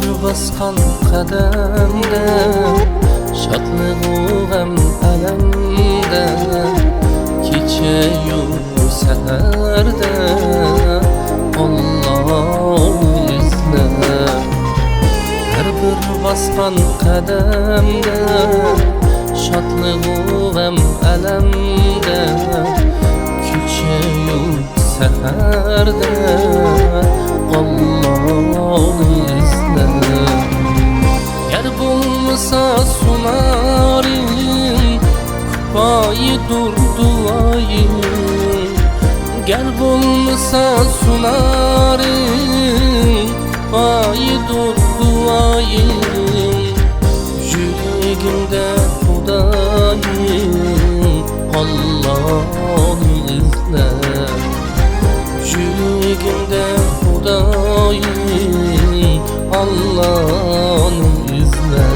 bir baskan kademde şadlığı hem elemde, keçeyu seherde Allah'ı izle. Her bir baskan kademde şadlığı hem elemde, keçeyu seherde Allah'ı izle. Yer bulmasa sunarım kupayı durduayım, ger bulmasa sunarım kupayı durduayım. Yüreğimde Hudayım Allah'ı izle. Yüreğimde Hudayım Allah'ı izle.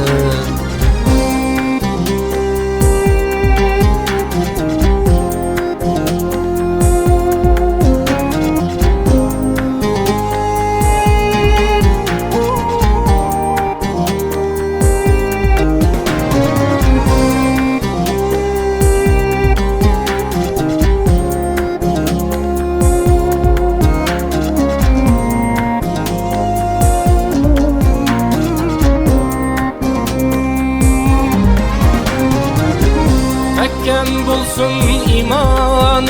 Mekkem bulsun imanın,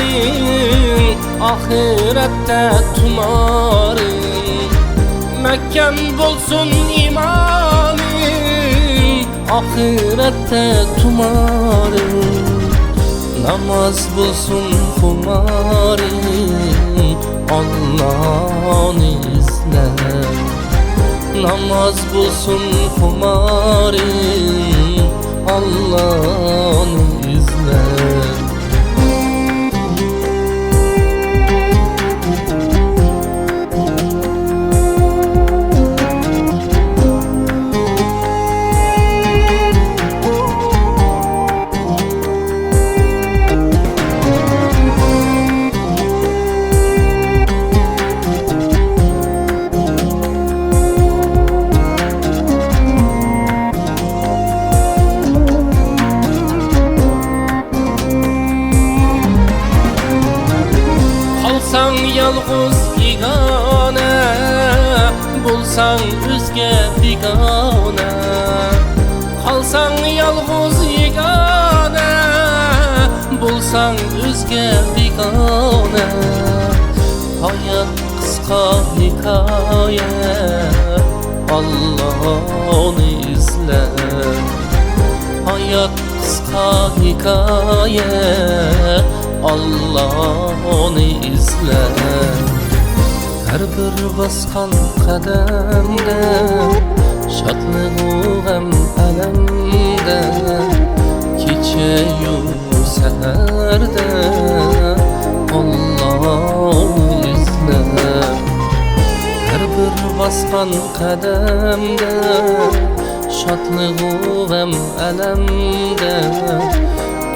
ahirette tumarın. Mekkem bulsun imanın, ahirette tumarın. Namaz bulsun kumarın, Allah'ını izle. Namaz bulsun kumarın, Allah'ını izle. Kalsan yalğız yegane, bulsan özge bigane. Kalsan yalğız yegane, bulsan özge bigane. Hayat kıska hikaye, Allah'ını izle. Hayat kıska hikaye, Allah'ını izle. Her bir baskan kademde şadlığı hem elemde, keçeyu seherde Allah'ını izle. Her bir baskan kademde şadlığı hem elemde,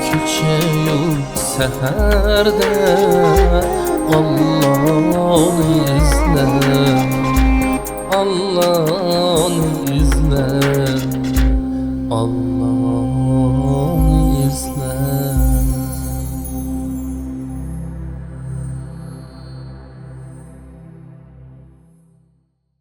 keçeyu seherde Allah'ını izle. Allah'ını izle. Allah